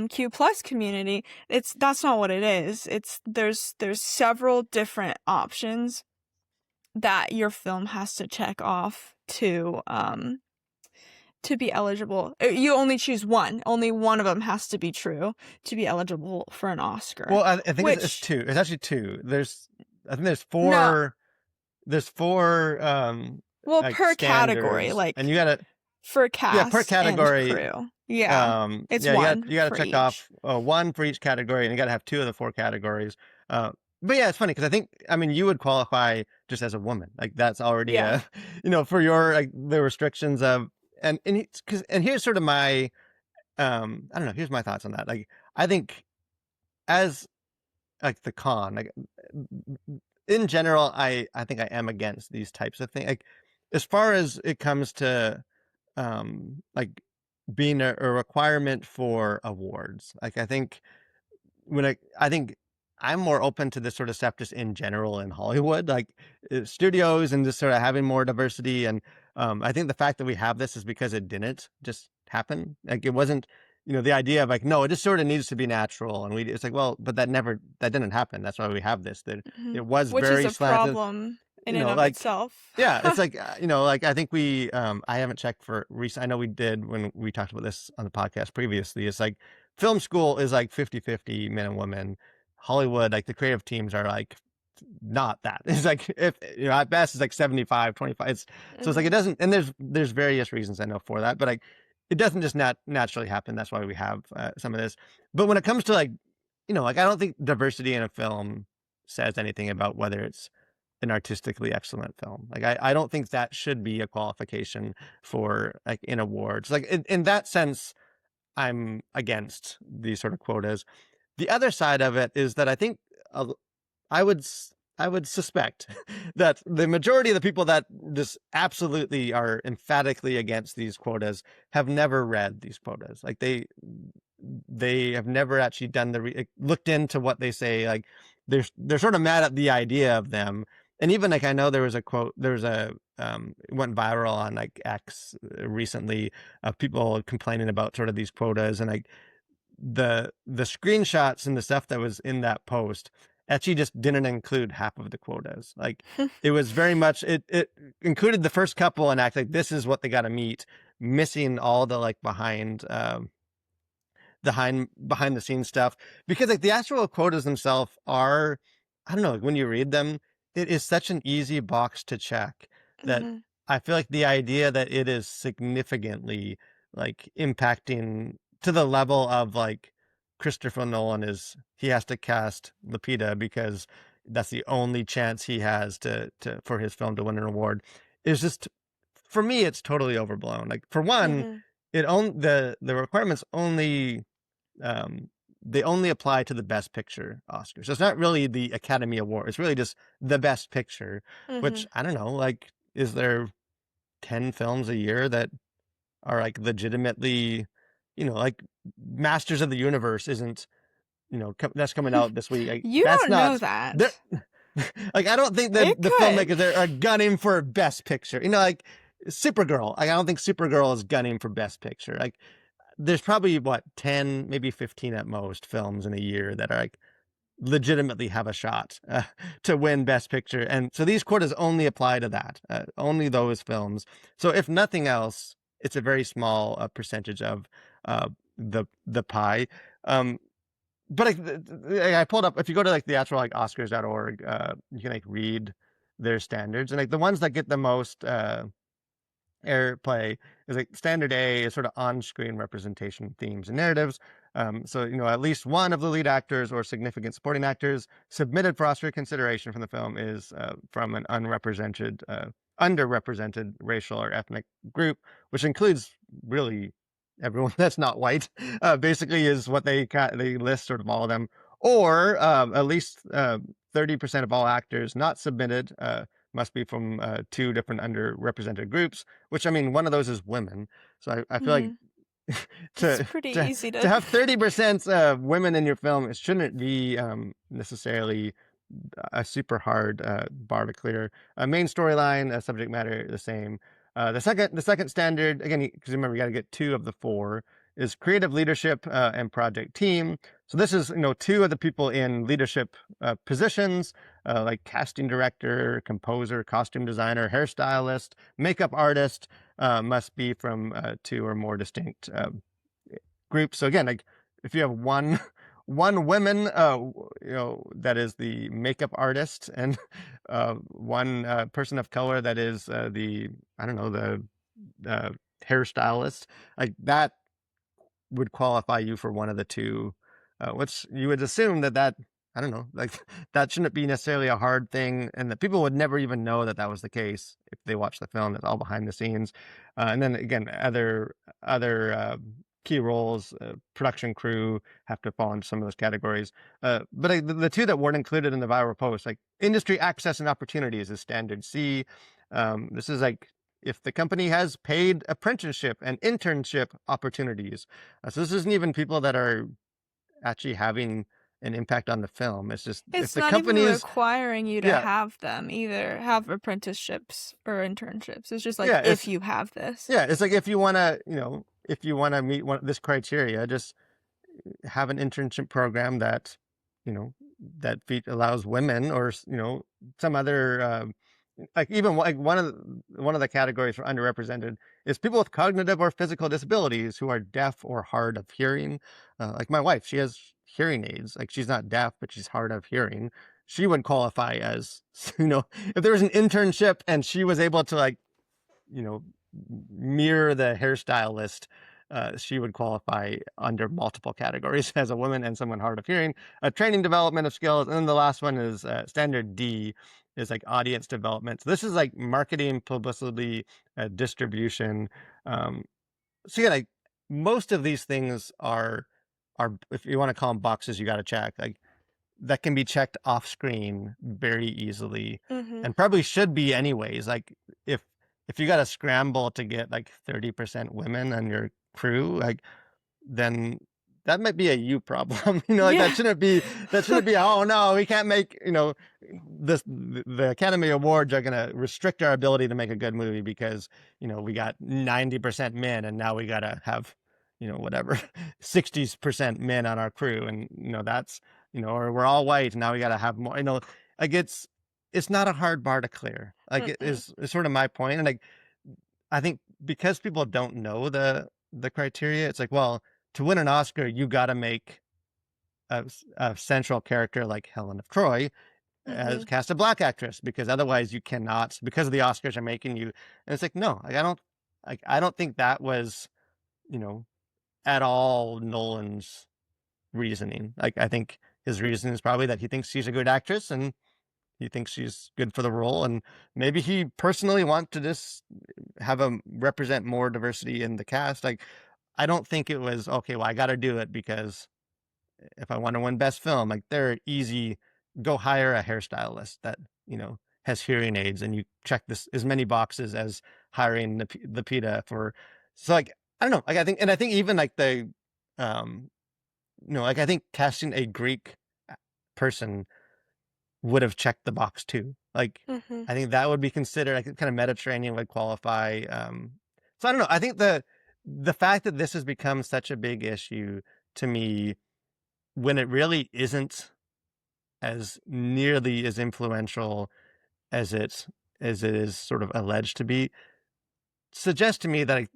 Q plus community. That's not what it is. There's several different options that your film has to check off to be eligible. You only choose one. Only one of them has to be true to be eligible for an Oscar. Well, I think it's Which, two. It's actually two. I think there's no, four. There's four well, like per category, standards, and like you gotta, for yeah, per cast and category. crew. Yeah, it's Yeah, one you gotta for check each. off one for each category, and you gotta have two of the four categories. But yeah, it's funny because I think, I mean, you would qualify just as a woman. Like that's already Yeah. a for your, like, the restrictions of, and here's sort of my I don't know. Here's my thoughts on that. Like, I think as like the con, like, in general, I think I am against these types of things. Like, as far as it comes to like being a requirement for awards, like, I think I think I'm more open to this sort of stuff just in general in Hollywood, like, studios, and just sort of having more diversity. And I think the fact that we have this is because it didn't just happen. Like, it wasn't, the idea of like, no, it just sort of needs to be natural, and it's like, well, but that didn't happen. That's why we have this. That Hmm. it was Which is very a slanted. problem in and of Like, itself. yeah, it's like, like, I think I haven't checked for recent. I know we did when we talked about this on the podcast previously. It's like film school is like 50-50 men and women. Hollywood, like, the creative teams are like not that. It's like, if at best it's like 75-25. So it's like, it Hmm. doesn't, and there's various reasons I know for that, but like, it doesn't just naturally happen. That's why we have some of this. But when it comes to like, like, I don't think diversity in a film says anything about whether it's an artistically excellent film. Like, I don't think that should be a qualification for, like, in awards. Like, in that sense, I'm against these sort of quotas. The other side of it is that I think, uh, I would I would suspect that the majority of the people that just absolutely are emphatically against these quotas have never read these quotas. Like, they have never actually done looked into what they say. Like, they're sort of mad at the idea of them. And even, like, I know there was a quote, it went viral on like X recently, of people complaining about sort of these quotas, and like the screenshots and the stuff that was in that post actually just didn't include half of the quotas. Like, it was very much, it included the first couple and act like this is what they got to meet, missing all the like behind the scenes stuff, because like the actual quotas themselves are, I don't know, like, when you read them, it is such an easy box to check that Hmm. I feel like the idea that it is significantly like impacting to the level of like Christopher Nolan he has to cast Lupita because that's the only chance he has to for his film to win an award, is just, for me, it's totally overblown. Like, for one, Hmm. the requirements only, um, they only apply to the Best Picture Oscar. So it's not really the Academy Award. It's really just the Best Picture, which, Hmm. I don't know, like, is there 10 films a year that are like legitimately, like, Masters of the Universe isn't, that's coming out this week. Like, You that's don't know not there. that. Like, I don't think that It the could. filmmakers are gunning for Best Picture. You know, like Supergirl. I don't think Supergirl is gunning for Best Picture. Like, there's probably what 10, maybe 15 at most films in a year that are like legitimately have a shot to win Best Picture, and so these quotas only apply to that, only those films. So if nothing else, it's a very small percentage of the pie. Um, but I pulled up, if you go to like the actual like Oscars.org, you can like read their standards, and like the ones that get the most airplay is like standard A is sort of on-screen representation, themes, and narratives. So, you know, at least one of the lead actors or significant supporting actors submitted for Oscar consideration from the film is from an underrepresented racial or ethnic group, which includes really everyone that's not white. Basically, is what they list sort of all of them, or at least 30% of all actors not submitted must be from two different underrepresented groups, which I mean, one of those is women. So I feel like Mhm. It's to pretty to easy to to. have 30% women in your film, it shouldn't be necessarily a super hard bar to clear. Main storyline, subject matter, the same. The second standard again, because remember you got to get two of the four, is creative leadership and project team. So this is two of the people in leadership positions, like casting director, composer, costume designer, hairstylist, makeup artist, must be from two or more distinct groups. So again, like if you have one woman, that is the makeup artist, and one person of color that is the I don't know the hairstylist, like that would qualify you for one of the two. Which you would assume that I don't know, like that shouldn't be necessarily a hard thing, and that people would never even know that that was the case if they watch the film. It's all behind the scenes, and then again, other key roles, production crew have to fall into some of those categories. But the two that weren't included in the viral post, like industry access and opportunities, is standard C. This is like if the company has paid apprenticeship and internship opportunities. So this isn't even people that are actually having an impact on the film. It's just if It's the not even companies, requiring you to yeah, have them either, have apprenticeships or internships. It's just like yeah, if you have this. it's like if you want to, if you want to meet this criteria, just have an internship program that, you know, allows women or some other like even like one of the categories for underrepresented is people with cognitive or physical disabilities who are deaf or hard of hearing. Like my wife, she has hearing aids. Like she's not deaf, but she's hard of hearing. She would qualify as if there was an internship and she was able to like you know, mirror the hairstylist, she would qualify under multiple categories as a woman and someone hard of hearing. Training development of skills, and then the last one is standard D, is like audience development. So this is like marketing, publicity, distribution. Um, so yeah, like most of these things are if you want to call them boxes, you got to check. Like that can be checked off screen very easily, Mhm. and probably should be anyways. Like if if you got to scramble to get like 30% women on your crew, like then that might be a you problem. Like Yeah. that shouldn't be, oh no, we can't make, this the Academy Awards are gonna restrict our ability to make a good movie because, we got 90% men and now we gotta have, whatever, 60% men on our crew. And, that's, or we're all white and now we gotta have more, like it's not a hard bar to clear. Like it Mm-mm. is sort of my point. And like I think because people don't know the criteria, it's like, well, to win an Oscar, you got to make a central character like Helen of Troy as Mhm. cast a black actress, because otherwise you cannot, because of the Oscars are making you. And it's like, no, like I don't think that was, you know, at all Nolan's reasoning. Like I think his reason is probably that he thinks she's a good actress and he thinks she's good for the role, and maybe he personally wants to just have a represent more diversity in the cast. Like I don't think it was okay. Well, I got to do it because if I want to win best film, like they're easy. Go hire a hairstylist that has hearing aids, and you check this as many boxes as hiring the PETA for. So like I don't know. Like I think even like the, like I think casting a Greek person would have checked the box too. Like, Mm-hmm. I think that would be considered, like, kind of Mediterranean would qualify. So I don't know. I think the fact that this has become such a big issue to me, when it really isn't as nearly as influential as it is sort of alleged to be, suggests to me that, like,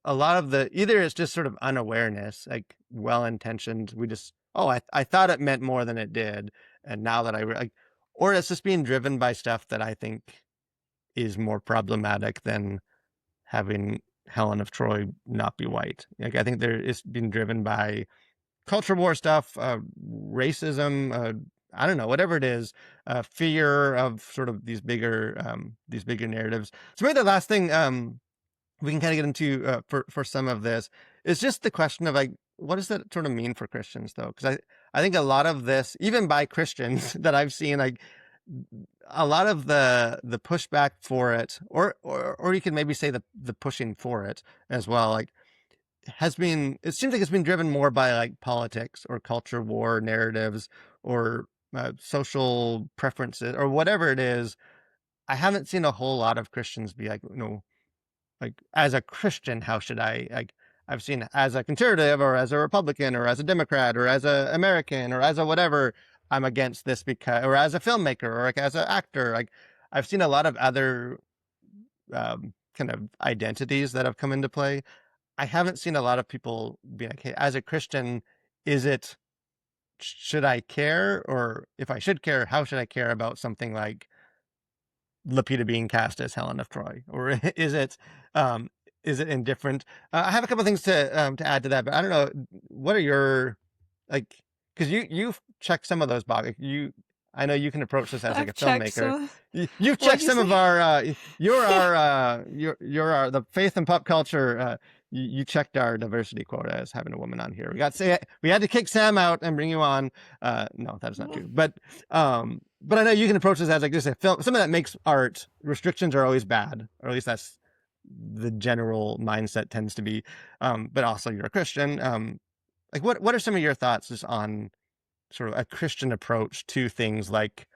a lot of the either it's just sort of unawareness, like well intentioned. We just, oh, I thought it meant more than it did, and now that like, or it's just being driven by stuff that I think is more problematic than having Helen of Troy not be white. Like, I think there is being driven by culture war stuff, racism, I don't know, whatever it is, fear of sort of these bigger narratives. So maybe the last thing we can kind of get into for some of this is just the question of, like, what does that sort of mean for Christians, though? Because I think a lot of this, even by Christians that I've seen, like, a lot of the pushback for it, or you can maybe say the pushing for it as well, like, it seems like it's been driven more by, like, politics or culture war narratives or social preferences or whatever it is. I haven't seen a whole lot of Christians be like, like, as a Christian, how should I, like, I've seen as a conservative or as a Republican or as a Democrat or as a American or as a whatever, I'm against this because, or as a filmmaker or like as an actor, like, I've seen a lot of other kind of identities that have come into play. I haven't seen a lot of people be like, hey, as a Christian, is it, should I care? Or if I should care, how should I care about something like Lupita being cast as Helen of Troy, or um, is it indifferent? I have a couple things to add to that, but I don't know. What are your, like? Because you've checked some of those boxes. I know you can approach this as like a I've checked filmmaker. some. You've What'd checked you some of say? our. You're our the faith and pop culture. You checked our diversity quota as having a woman on here. We had to kick Sam out and bring you on. No, that is not true. But I know you can approach this as like just a film. Something that makes art. Restrictions are always bad, or at least that's the general mindset tends to be. But also you're a Christian. Like, what are some of your thoughts just on sort of a Christian approach to things like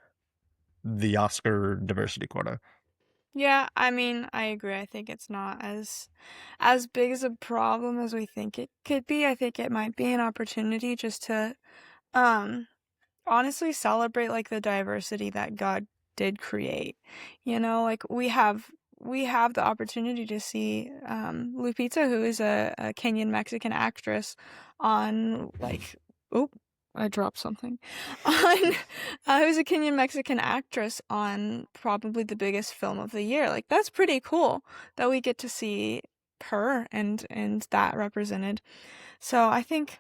the Oscar diversity quota? Yeah, I mean, I agree. I think it's not as big as a problem as we think it could be. I think it might be an opportunity just to um honestly celebrate like the diversity that God did create. Like we have the opportunity to see Lupita, who is a Kenyan Mexican actress, on like, oh, I dropped something. On who's a Kenyan Mexican actress on probably the biggest film of the year. Like, that's pretty cool that we get to see her and that represented. So I think,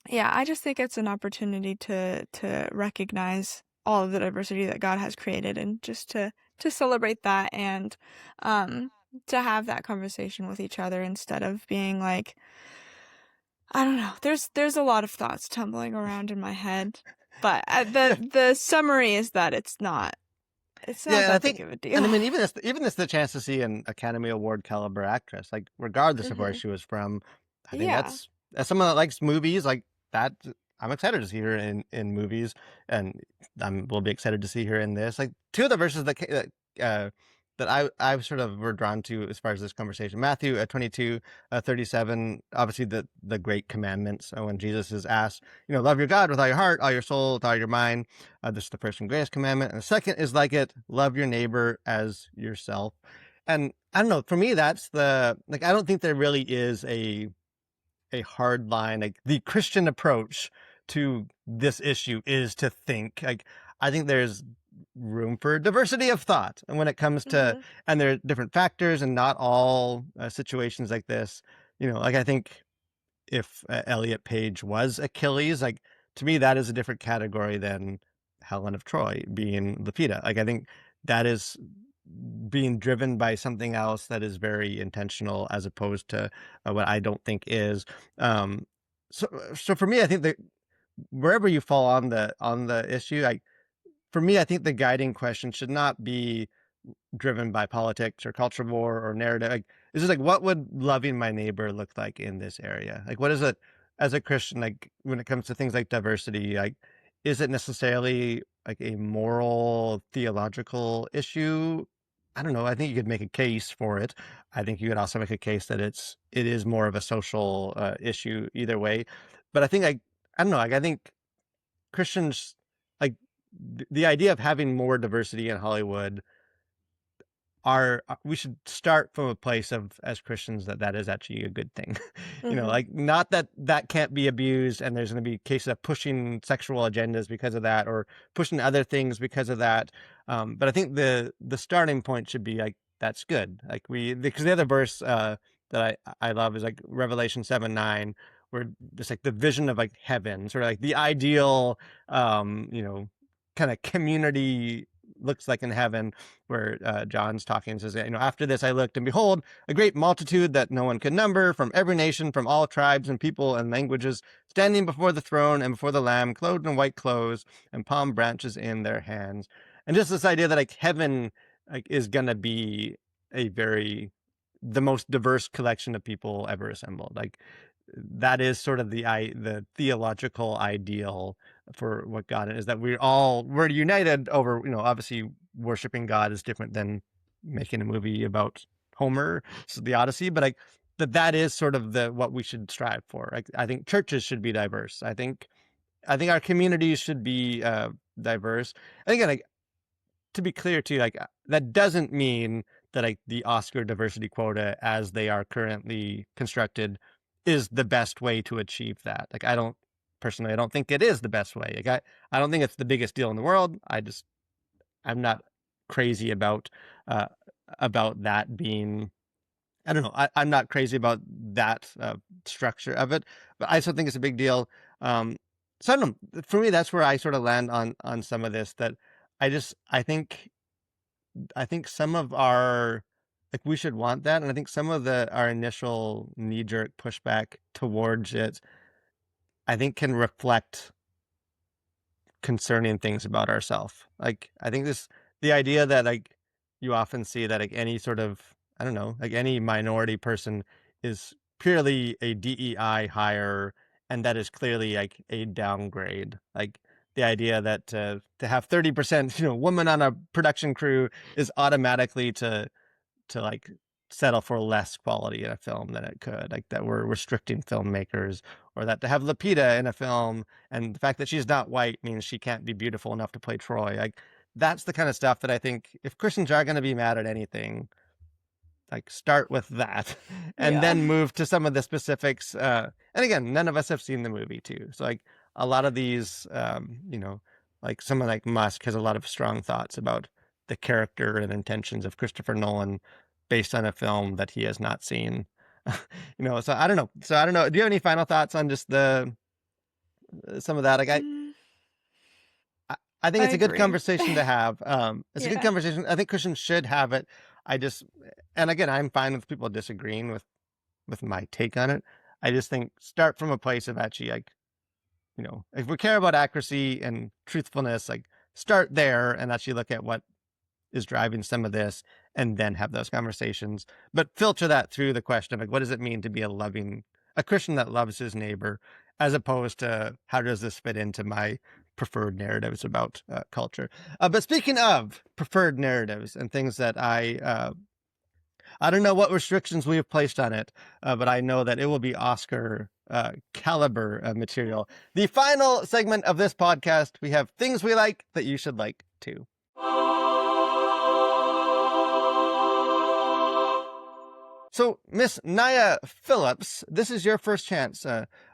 yeah, I just think it's an opportunity to recognize all of the diversity that God has created, and just to celebrate that, and um to have that conversation with each other instead of being like, I don't know. There's a lot of thoughts tumbling around in my head, but Yeah, the summary is that it's not yeah, and I that big think, of a and I deal. mean, even this the chance to see an Academy Award caliber actress, like, regardless of where Mhm. she was from. I think Yeah. that's, as someone that likes movies like that, I'm excited to see her in movies, and will be excited to see her in this. Like, two of the verses that I sort of were drawn to as far as this conversation, Matthew 22 37, obviously the great commandments. When Jesus is asked, love your God with all your heart, all your soul, with all your mind. This is the first and greatest commandment, and the second is like it: love your neighbor as yourself. And I don't know, for me, that's the, like, I don't think there really is a hard line. Like, the Christian approach to this issue is to think, like, I think there's room for diversity of thought, and when it comes to, Mhm. and there are different factors, and not all situations like this, like, I think if Elliot Page was Achilles, like, to me that is a different category than Helen of Troy being Lupita. Like, I think that is being driven by something else that is very intentional, as opposed to what I don't think is. Um, so for me, I think that wherever you fall on the issue, like, for me, I think the guiding question should not be driven by politics or culture war or narrative. Like, it's just like, what would loving my neighbor look like in this area? Like, what is it as a Christian, like, when it comes to things like diversity, like, is it necessarily like a moral theological issue, I don't know. I think you could make a case for it. I think you could also make a case that it is more of a social issue either way. But I don't know. Like I think Christians like the idea of having more diversity in Hollywood are we should start from a place of as Christians that is actually a good thing. Mm-hmm. Like not that can't be abused and there's going to be cases of pushing sexual agendas because of that or pushing other things because of that. But I think the starting point should be like that's good. Like because the other verse that I love is like Revelation 7:9, where just like the vision of like heaven, sort of like the ideal kind of community looks like in heaven, where John's talking and says, after this I looked, and behold, a great multitude that no one could number, from every nation, from all tribes and people and languages, standing before the throne and before the Lamb, clothed in white clothes, and palm branches in their hands. And just this idea that like heaven is gonna be the most diverse collection of people ever assembled. Like that is sort of the theological ideal for what God is, that we're united over, obviously worshiping God is different than making a movie about Homer, so the Odyssey, but like that is sort of what we should strive for. Like I think churches should be diverse. I think our communities should be diverse. And again, like to be clear too, like that doesn't mean that like the Oscar diversity quota as they are currently constructed is the best way to achieve that. Like I don't think it is the best way. Like I don't think it's the biggest deal in the world. I'm not crazy uh about that being, I don't know. I'm not crazy about that structure of it, but I still think it's a big deal. So I don't know. For me, that's where I sort of land on some of this. That I think some of our, like we should want that, and I think some of our initial knee jerk pushback towards it, I think can reflect concerning things about ourselves. Like I think the idea that like you often see that like any sort of, I don't know, like any minority person is purely a DEI hire, and that is clearly like a downgrade. Like the idea that to have 30% woman on a production crew is automatically to like settle for less quality in a film than it could, like that we're restricting filmmakers, or that to have Lupita in a film and the fact that she's not white means she can't be beautiful enough to play Troy. Like that's the kind of stuff that I think if Christians are going to be mad at anything, like start with that and Yeah. then move to some of the specifics. And again, none of us have seen the movie too, so like a lot of these like someone like Musk has a lot of strong thoughts about the character and intentions of Christopher Nolan based on a film that he has not seen. So I don't know, do you have any final thoughts on just the some of that? Like Mm, I think I it's a good agree. conversation to have. It's a good Yeah. conversation. I think Christians should have it. I just, and again, I'm fine with people disagreeing with my take on it. I just think start from a place of actually like, if we care about accuracy and truthfulness, like start there and actually look at what is driving some of this and then have those conversations, but filter that through the question of like, what does it mean to be a Christian that loves his neighbor, as opposed to how does this fit into my preferred narratives about culture. But speaking of preferred narratives and things that I don't know what restrictions we have placed on it, but I know that it will be Oscar caliber material. The final segment of this podcast, we have things we like that you should like too. So, Miss Nyah Phillips, this is your first chance.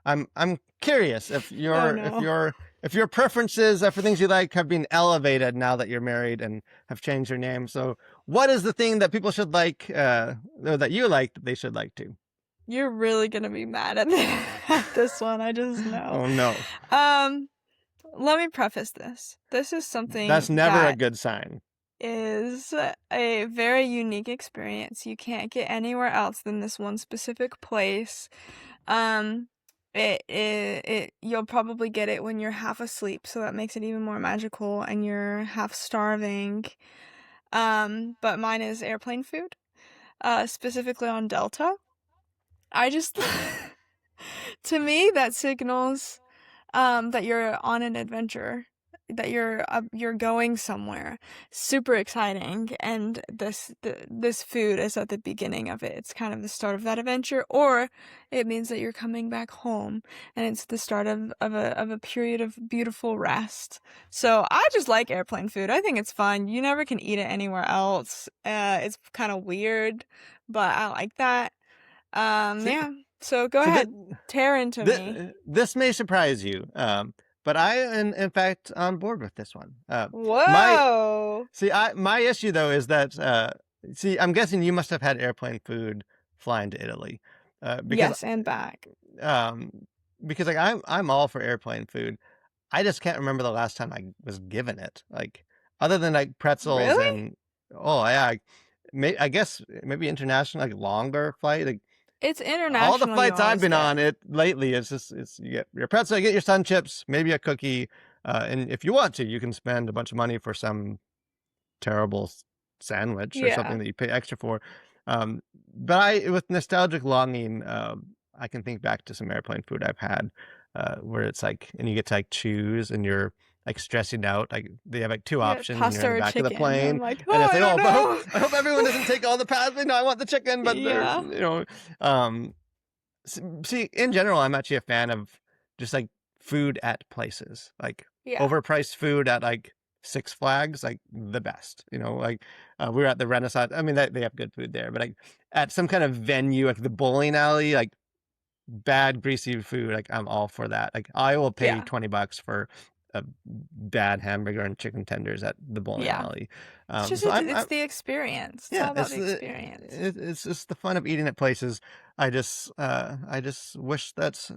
I'm curious if Oh your no. if your preferences for things you like have been elevated now that you're married and have changed your name. So, what is the thing that people should like, or that you like that they should like too? You're really gonna be mad at this one, I just know. Oh no, Let me preface this. This is something that's never a that good sign. is a very unique experience. You can't get anywhere else than this one specific place. Um, you'll probably get it when you're half asleep, so that makes it even more magical, and you're half starving. But mine is airplane food, specifically on Delta. I just, to me, that signals, that you're on an adventure. you're going somewhere super exciting, and this food is at the beginning of it. It's kind of the start of that adventure, or it means that you're coming back home and it's the start of a period of beautiful rest. So I just like airplane food. I think it's fun. You never can eat it anywhere else. It's kind of weird, but I like that. See, Yeah. So go see ahead, tear into me. this may surprise you, but I am in fact on board with this one. My Whoa. my issue though is that I'm guessing you must have had airplane food flying to Italy, because Yes, and back. um like I'm all for airplane food. I just can't remember the last time I was given it. Like other than like pretzels Really? and oh yeah, I guess maybe international like longer flight. Like It's all the international, you flights I've always been get. on it lately, it's you get your pretzel, you get your sun chips, maybe a cookie, and if you want to, you can spend a bunch of money for some terrible sandwich or something Yeah. that you pay extra for. But with nostalgic longing, I can think back to some airplane food I've had, where it's like, and you get to like choose, and you're like stressing out. Like they have like two Yeah, options, and you're pasta in the or back of the chicken. I'm plane, like, and oh, it's I like, don't oh, know. I hope everyone doesn't take all the pasta. No, I want the chicken, but they're, Yeah. See, in general, I'm actually a fan of just like food at places, like Yeah. overpriced food at like Six Flags, like the best. Like we were at the Renaissance. I mean, they have good food there, but like at some kind of venue, like the bowling alley, like bad greasy food, like I'm all for that. Like I will pay Yeah. $20 for a bad hamburger and chicken tenders at the bowling Yeah. alley. It's just So it's the experience. It's yeah, all about the experience. it's just the fun of eating at places. I just wish that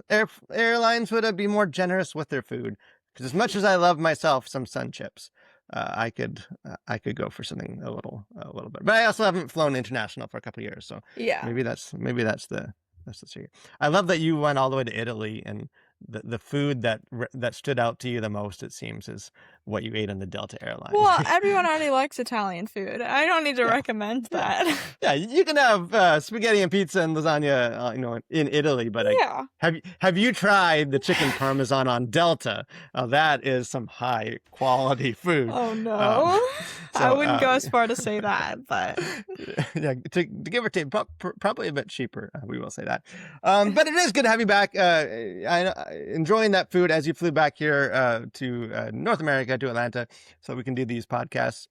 airlines would be more generous with their food. Because as much as I love myself some sun chips, I could go for something a little bit. But I also haven't flown international for a couple of years, so Yeah. maybe that's the secret. I love that you went all the way to Italy, and the food that stood out to you the most, it seems, is what you ate on the Delta airline. Well, everyone already likes Italian food. I don't need to Yeah. recommend Yeah. that. Yeah, you can have spaghetti and pizza and lasagna, in Italy, but Yeah. have you tried the chicken parmesan on Delta? That is some high quality food. Oh no. I So wouldn't go as far to say that, but yeah, to give or take, probably a bit cheaper. We will say that. But it is good to have you back. Enjoying that food as you flew back here to North America, to Atlanta, so we can do these podcasts.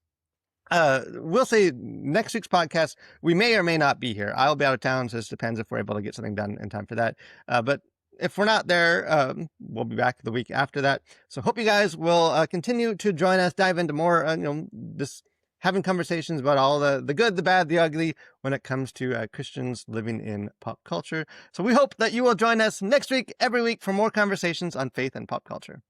We'll say next week's podcast, we may or may not be here. I'll be out of town, so it depends if we're able to get something done in time for that. But if we're not there, we'll be back the week after that. So hope you guys will continue to join us, dive into more, just having conversations about all the good, the bad, the ugly when it comes to Christians living in pop culture. So we hope that you will join us next week, every week, for more conversations on faith and pop culture.